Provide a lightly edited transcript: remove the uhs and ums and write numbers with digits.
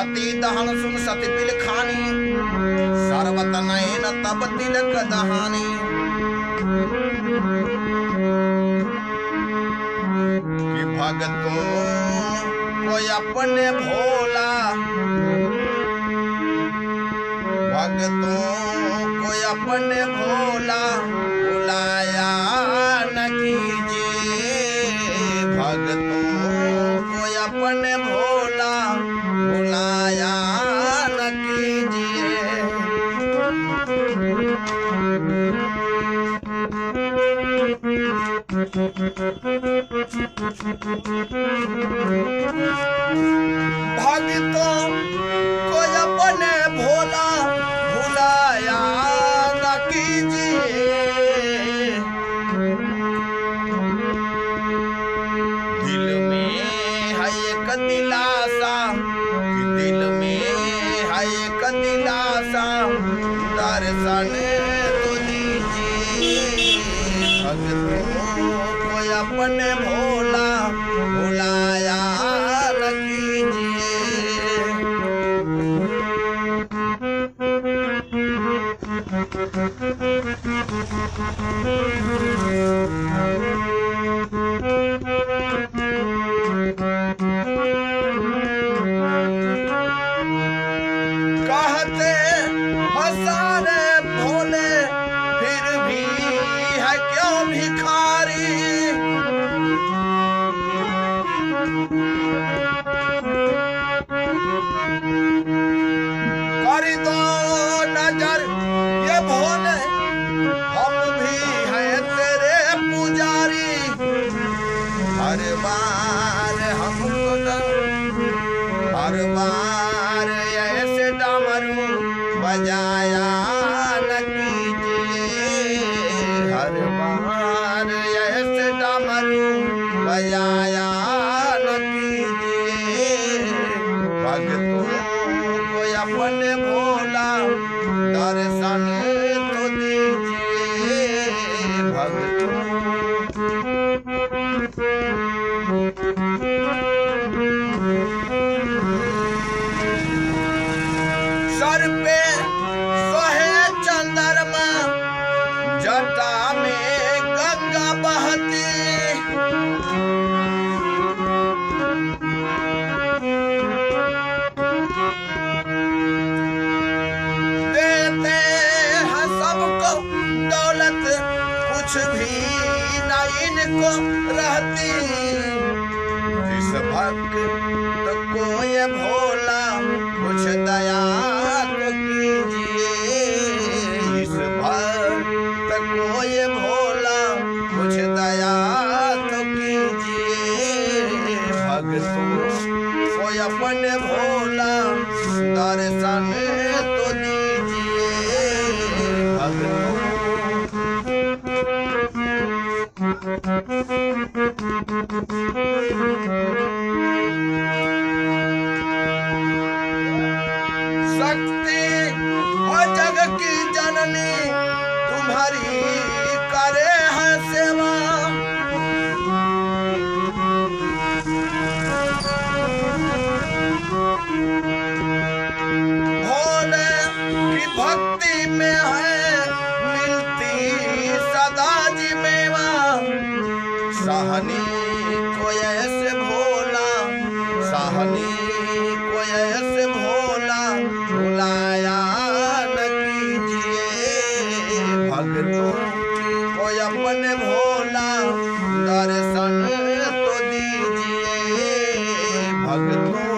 सती दहन सुन सती पिल खानी, सर्वत नयन तब तिलक दहानी। कि भगतों को अपने भोला, भगतों को अपने भोला भुलाया न कीजिए। भगतों को अपने भोला भुलाया न कीजिए। भगतों को अपने भोला भुलाया न कीजिए। दिल में है एक दिलासा, कि दिल में है एक दिलासा, दर्शन तो दीजिए। भगतों को अपने भोला भुलाया न कीजिए। कहते सारे भोले फिर भी है क्यों भिखारी। कर दो नजर ये भोले, हम भी हैं तेरे पुजारी। हर बार हमको हर बार ऐसे डमरू बजाया न कीजिए। हर बार ऐसे डमरू बजाया न कीजिए। भगतों को अपने भोला दर्शन तो दीजिए। भगतों सर पे सोहे चंद्रमा, जटा में गंगा बहती। देते हैं सबको दौलत, कुछ भी न इनको रहती। जिस भक्त को ये भोला कुछ दया तो कीजिए। इस भक्त को ये भोला कुछ दया तो कीजिए। भगतों को अपने भोला दर्शन तो दीजिए। भगतों शक्ति और जग की जननी तुम्हारी करे है सेवा। भोले की भक्ति में है मिलती सदा जी मेवा। सहनी को ऐसे भोला, सहनी को ऐसे भोला भुलाया न कीजिए। भगतों को अपने भोला दर्शन तो दीजिए। भगतों